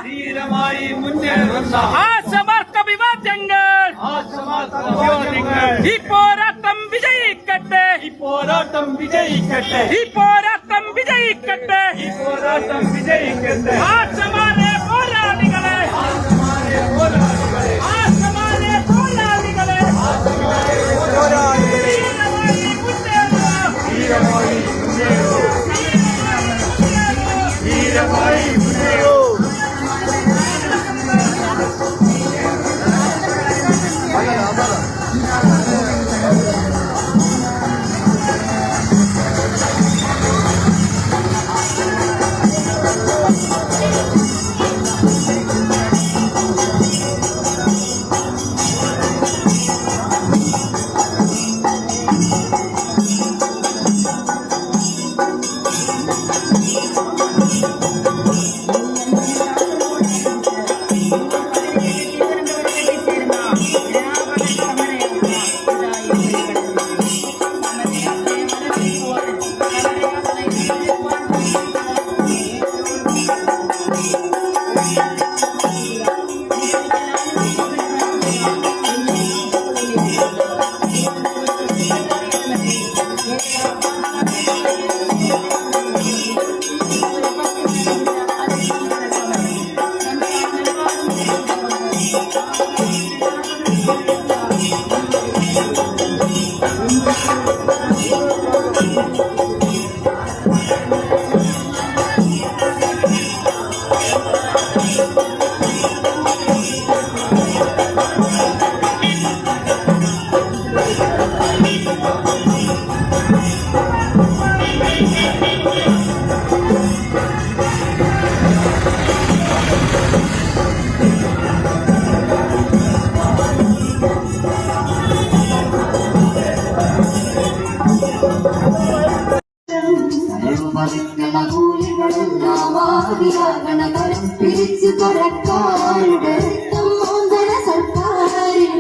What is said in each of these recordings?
ധീരമായി മുന്നേറുന്ന ആശമാർക്ക വിവാദങ്ങൾ ഈ പോരാട്ടം വിജയിക്കട്ടെ, ആശമാരെ പോരാളികളെ, പിരിച്ചു തുറക്കാരുടെ സർക്കാരിൽ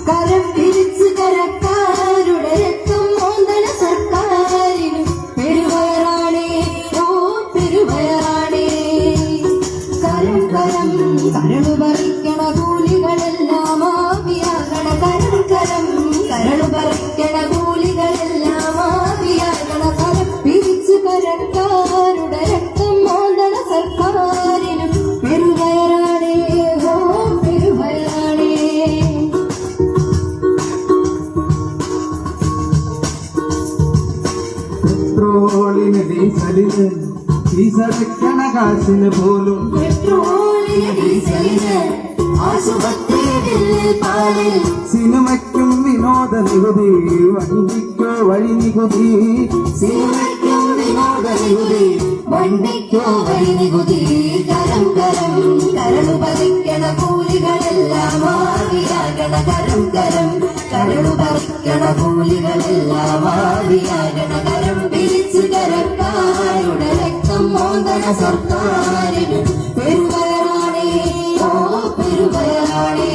കരം പിരിച്ചു കരക്കാരുടെ രക്തം മോന്തന സർക്കാരിന് പെരുവയറാണേ, ഓ പെരുവയറാണേ. കരം കരം കരളു പറിക്കണ കൂലികളെല്ലാം ആവിയാകണ, കരം കരം കരളു പറിക്കണ കൂലികളെല്ലാം ആവിയാകണ. കരം പിരിച്ചു കരക്കാരുടെ രക്തം മോന്തന സർക്കാരിന് പെരുവയറാണേ, ഓ പെരുവയറാണേ. പെട്രോളിന് ഡീസലിന് ഫീസടയ്ക്കണ കാശിന് പോലും, പെട്രോളിന് ഡീസലിന് ആശുപത്രി പാലിൽ, സിനിമയ്ക്കും വിനോദ നികുതി, വണ്ടിക്കോ വഴി നികുതി, സിനിമയ്ക്കും വിനോദ നികുതി, വണ്ടിക്കോ വഴി നികുതി. കരം കരം കരളു പറിക്കണ കൂലികളെല്ലാം ആവിയാകണ, കരം കരം കരളു പറിക്കണ കൂലികളെല്ലാം ആവിയാകണ. കരം പിരിച്ചു കരക്കാരുടെ രക്തം മോന്തന സർക്കാരിന് പെരുവയറാണേ, ഓ പെരുവയറാണേ.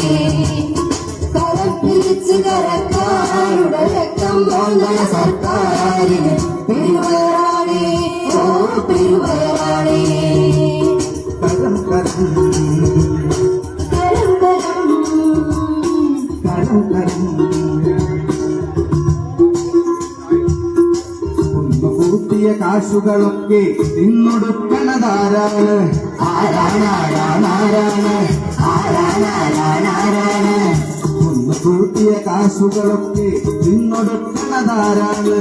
കരം പിരിച്ചു കരക്കാരുടെ രക്തം മോന്തന സർക്കാരിന് പെരുവയറാണേ, ഓ പെരുവയറാണേ. കരം കരം കരം കരം കരം കരം കൂട്ടിയ കാശുകളൊക്കെ തിന്നൊടുക്കണതാരാണ്, ആരാണ് ഒന്ന് കൂട്ടിയ കാശുകളൊക്കെ തിന്നൊടുക്കണതാരാണ്,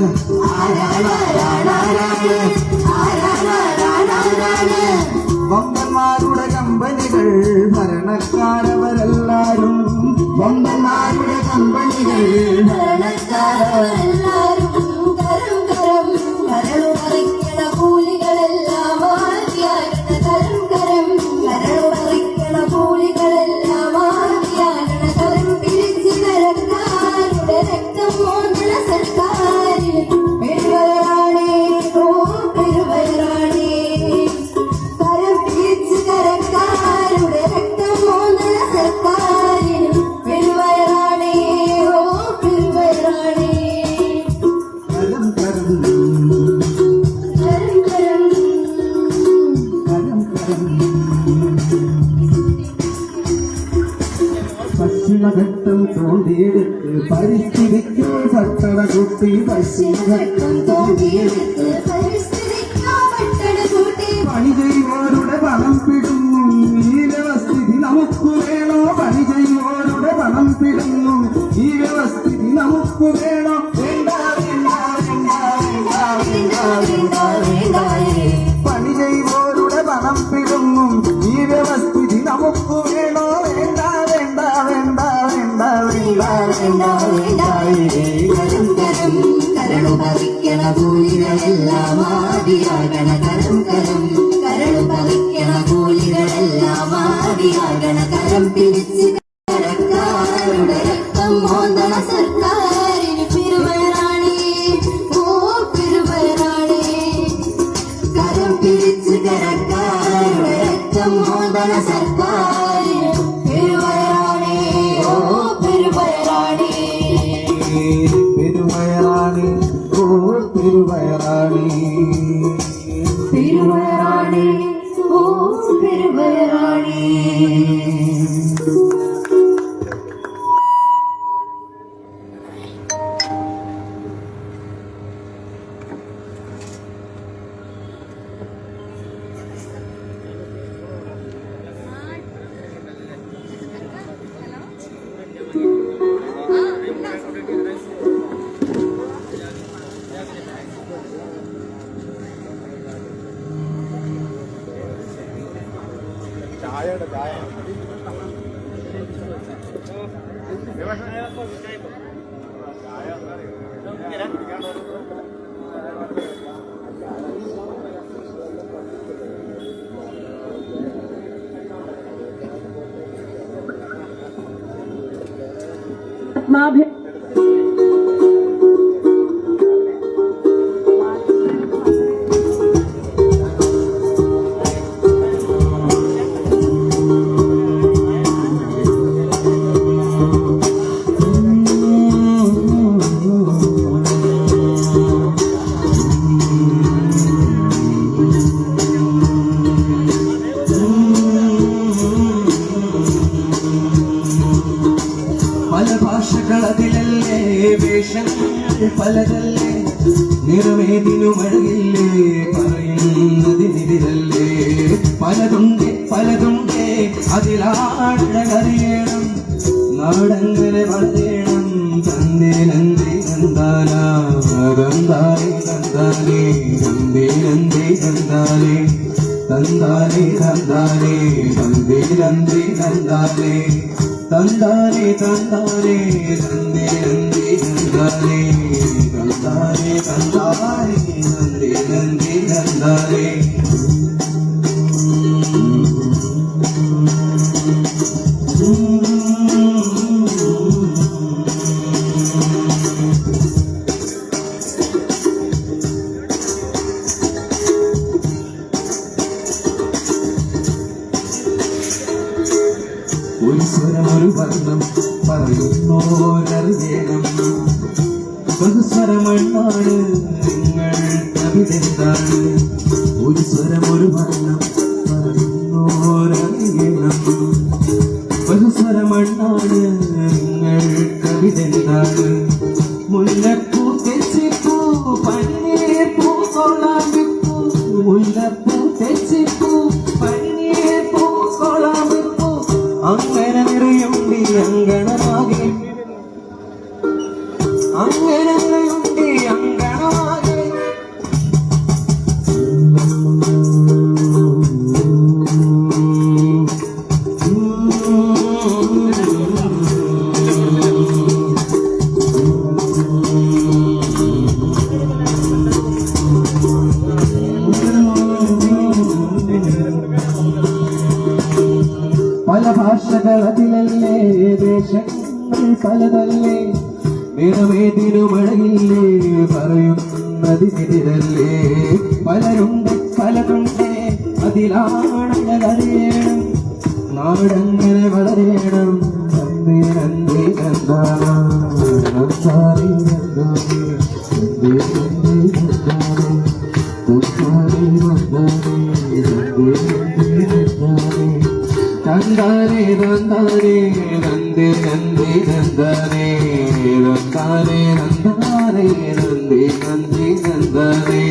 വമ്പന്മാരുടെ കമ്പനികൾ ഭരണക്കാരവരെല്ലാരും, വമ്പന്മാരുടെ കമ്പനികൾ ഭരണക്കാരവരെല്ലാരും. കരം കരം കരളു പറിക്കണ കൂലികളെല്ലാം ആവിയാകണ, കരം കരം കരളു പറിക്കണ കൂലികളെല്ലാം ആവിയാകണ. കരം പിരിച്ചു കരക്കാരുടെ രക്തം മോന്തന സർക്കാരിന് പെരുവയറാണേ, ഓ പെരുവയറാണേ. കരം പിരിച്ചു കരക്കാരുടെ രക്തം മോന്തന സർക്കാരിന് പെരുവയറാണേ. പശ്ചിമഘട്ടം തോണ്ടിയെടുത്ത് പരിസ്ഥിതിക്ക് പട്ടണ കുട്ടി പശ്ചിമഘട്ടം തോണ്ടിയെടുത്ത് പരിസ്ഥിതിക്ക് പട്ടണ കൂട്ടി പണി ചെയ്യുവോരുടെ പണം പിടുന്നു ഈ വ്യവസ്ഥിതി നമുക്ക് വേണോ പണി ചെയ്യുവോരുടെ പണം പിടുന്നു ഈ വ്യവസ്ഥിതി നമുക്ക് വേണോ വേണ്ട വേണ്ട വേണ്ട വേണ്ട വേണ്ട വേണ്ട പണി ചെയ്യുവോരുടെ പണം പിടുന്നു ഈ വ്യവസ്ഥിതി നമുക്ക് വേണോ വേണ്ട വേണ്ട വേണ്ട വേണ്ട വേണ്ട വേണ്ട കരം കരം കരളു പറിക്കണ കൂലികളെല്ലാം ആദിയാകണ കരം കരം കരളു പറിക്കണ കൂലികളെല്ലാം ആദിയാകണ കരം പിടിച്ച് കരക്കാരുടെ രക്തം മോന്തണ സർക്കാരിന് പെരുമരാണി ഓ പെരുമരാണി കരം പിടിച്ച് കരക്കാരുടെ രക്തം മോന്തണ സർക്കാരിന് പെരുമരാണി ഓ പെരുമരാണി പെരുമയറാണി ഓ പെരുമയറാണി പെരുമരാണി ഓ പെരുമരാണി പല ഭാഷകളതിലല്ലേ വേഷങ്ങൾ പലതല്ലേ നിറവേദിനുമഴകില്ലേ പറയുന്നതിനെതിരല്ലേ പലതുണ്ട് പലതുണ്ട് അതിലാഴകറിയണം നാടങ്ങനെ വളരണം തന്തേ നന്ദി നന്ദാനാ തന്താനേ തന്താനേ തന്തേ നന്ദി തന്താനേ തന്താനേ തന്താനേ തന്തേ നന്ദി തന്താനേ തന്താനേ തന്താനേ തന്തേ നന്ദി തന്താനേ തന്താനേ തന്താനേ തന്തേ നന്ദി തന്താനേ ഒരു സ്വരം ഒരു വർണ്ണം പറയുന്നോരറിയണം ബഹുസ്വരമണ്ണാണ് നിങ്ങൾ കവിതെന്താണ് ഒരു സ്വരം ഒരു വർണ്ണം പറയുന്നോരറിയണം ബഹുസ്വരമണ്ണാണ് നിങ്ങൾ കവിതെന്താണ് മുല്ലപ്പൂ തെച്ചിപ്പൂ പനിനീർ പൂ കൊള്ളാമിപ്പൂ മുല്ലപ്പൂ തെച്ചിപ്പൂ പനിനീർ പൂ കൊള്ളാമിപ്പൂ അങ്ങനെ നിറയുണ്ടി അങ്കണമാകെ അങ്ങനെ നിറയുണ്ടി അങ്കണമാകെ പല ഭാഷകളതിലല്ലേ ദേശങ്ങൾ പലതല്ലേ നിറവേദിനുമഴയില്ലേ പറയുന്നതിനെതിരല്ലേ പലരുണ്ട് പലതുണ്ട് അതിലാണറിയണം നാടങ്ങനെ വളരണം നന്ദി നന്ദി നന്ദാരി നന്ദാരി തന്താനേ തന്താനേ നന്ദി നന്ദി നന്ദി നന്ദനേ നന്ദാനേ നന്ദാനേ നന്ദി നന്ദി നന്ദനേ.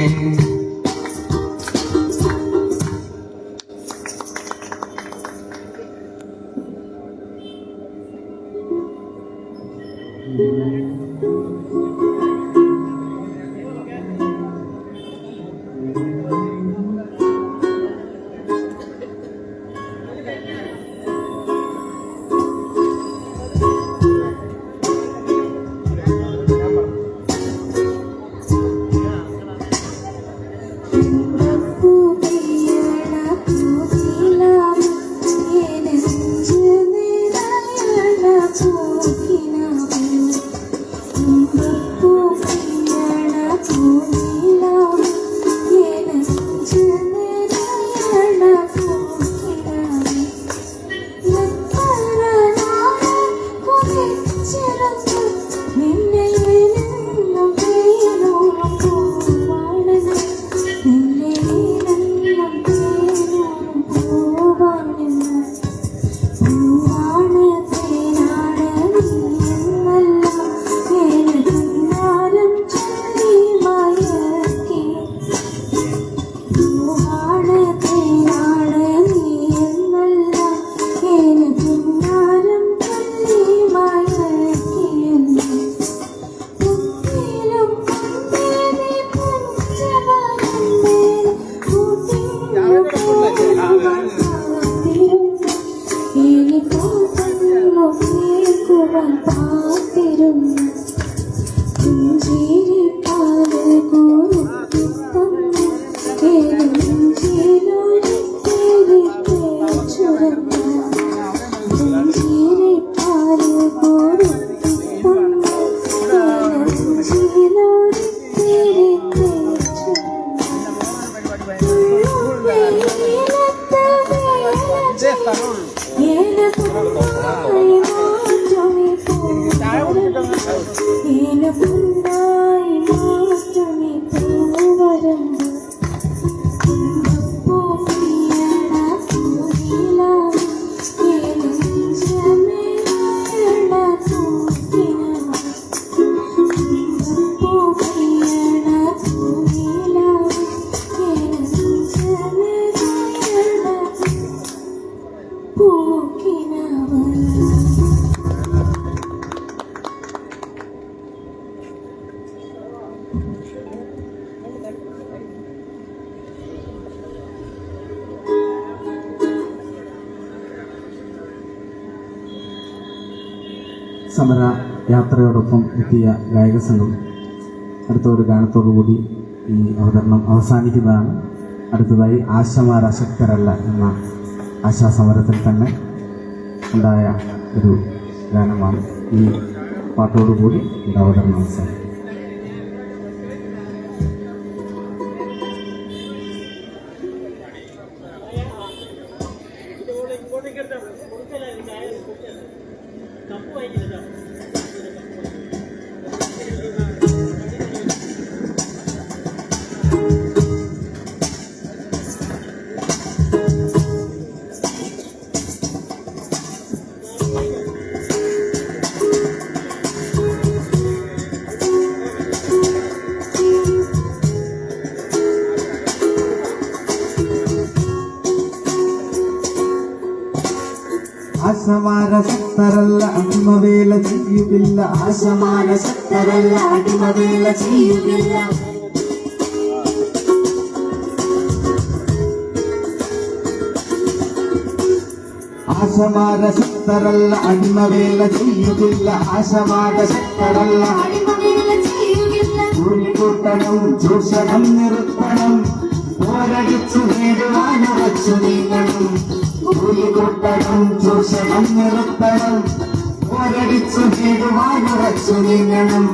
സമര യാത്രയോടൊപ്പം എത്തിയ ഗായക സംഘം അടുത്ത ഒരു ഗാനത്തോടുകൂടി ഈ അവതരണം അവസാനിക്കുന്നതാണ്. അടുത്തതായി ആശമാർ അശക്തരല്ല എന്ന ആശാസമരത്തിൽ തന്നെ ഉണ്ടായ ഒരു ഗാനമാണ്. ഈ പാട്ടോടുകൂടി എൻ്റെ അവതരണം അവസാനിക്കും. ആശമാനശക്തരല്ല അടിമവേല ചെയ്യുകില്ല. ആശമാനശക്തരല്ല അടിമവേല ചെയ്യുകില്ല. ആശമാനശക്തരല്ല അടിമവേല ചെയ്യുകില്ല. ആശമാനശക്തരല്ല അടിമവേല ചെയ്യുകില്ല. കൂലിക്കൂട്ടണം ചൂഷണം നിർത്തണം. പോരടിച്ചു നേടുവാനുറച്ചു നീങ്ങണം. കൂലിക്കൂട്ടണം ചൂഷണം നിർത്തണം. പോരടിച്ചു നേടുവാനുറച്ചു നീങ്ങണം.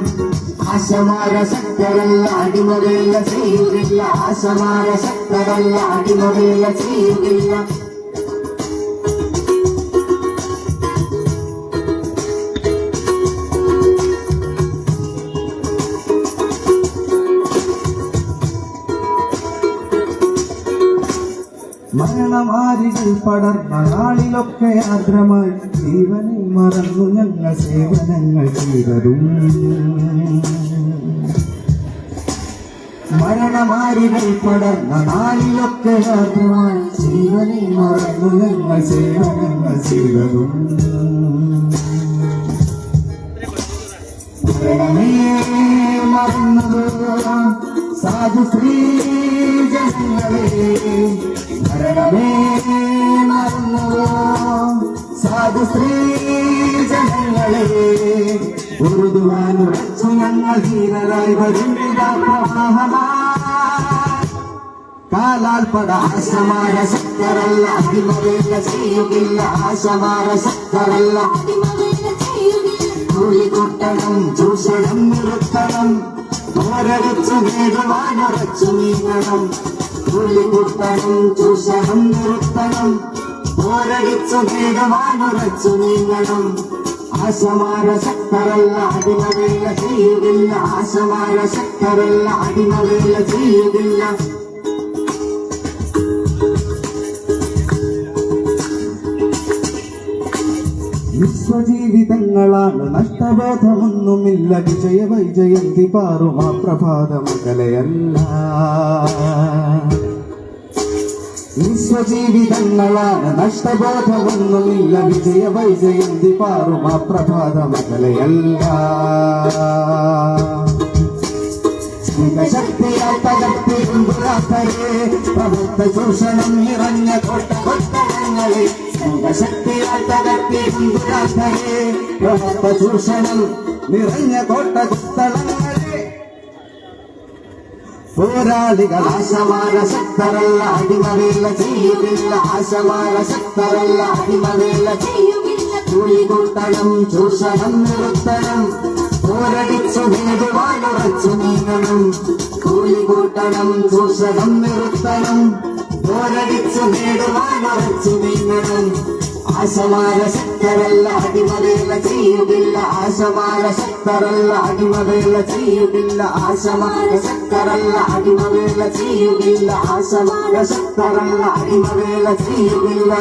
ആശമാനശക്തരല്ല അടിമവേല ചെയ്യുകില്ല. ആശമാനശക്തരല്ല അടിമവേല ചെയ്യുകില്ല. മരണമാരികൾ പടർന്ന നാളിലൊക്കെ ആർദ്രമായി ജീവനെ മറന്നു ഞങ്ങൾ സേവനങ്ങൾ ചെയ്തതും. മരണമാരികൾ പടർന്ന നാളിലൊക്കെ ആർദ്രമായി ജീവനെ മറന്നു ഞങ്ങൾ സേവനങ്ങൾ ചെയ്തതും. മരണമേ മറന്നത് സാധു സ്ത്രീ ജനങ്ങളെ, മരണമേ മറന്നത് സാധു സ്ത്രീ ജനങ്ങളെ. ഉറുതുവാനുറച്ചു ഞങ്ങൾ ധീരരായി വരും കാലാൽപ്പട ആശമാര ശക്തരല്ല അടിമവേല ചെയ്യുകില്ല. ആശമാര ശക്തരല്ല കൂലികൊട്ടണം ചൂഷണം നിർത്തണം. പോരടിച്ചു നേടുവാനുറച്ചു നീങ്ങണം. കൂലികൊട്ടണം ചൂഷണം നിർത്തണം. പോരടിച്ചു നേടുവാനുറച്ചു നീങ്ങണം. ആശമാര ശക്തരല്ല അടിമവേല ചെയ്യുകില്ല. ആശമാര ശക്തരല്ല അടിമവേല ചെയ്യുകില്ല. വിശ്വജീവിതങ്ങളാണ് നഷ്ടബോധമൊന്നുമില്ല. വിജയ വൈജയന്തി പാറും ആ പ്രഭാതമകലയല്ല. വിശ്വജീവിതങ്ങളാണ് നഷ്ടബോധമൊന്നുമില്ല. വിജയ വൈജയന്തി പാറും ആ പ്രഭാതമകലയല്ല. ശക്തിയാൽ തകർത്തിരുമ്പുരാത്തരെ പ്രബുദ്ധ ചൂഷണം നിറഞ്ഞ കൊട്ടകൊട്ടങ്ങളെ. ശക്തിയാൽ തകർത്തിരുമ്പുരാത്തരെ പ്രബുദ്ധ ചൂഷണം നിറഞ്ഞ കൊട്ടകൊട്ടളങ്ങളെ. പോരാളികൾ ആശമാര ശക്തരല്ല അടിമവേല ചെയ്യുകില്ല. ആശമാര ശക്തരല്ല അടിമവേല ചെയ്യുകില്ല. കൂലികൊട്ടണം ചൂഷണം നിർത്തണം. പോരടിച്ചു നേടുവാനുറച്ചു നീങ്ങണം. കൂലികൂട്ടണം ചൂഷണം നിർത്തണം. പോരടിച്ചു നേടുവാനുറച്ചു നീങ്ങണം. ആശമാര ശക്തരല്ല അടിമവേല ചെയ്യുകില്ല. ആശമാര ശക്തരല്ല അടിമവേല ചെയ്യുകില്ല. ആശമാര ശക്തരല്ല അടിമവേല ചെയ്യുകില്ല. ആശമാര ശക്തരല്ല അടിമവേല ചെയ്യുകില്ല.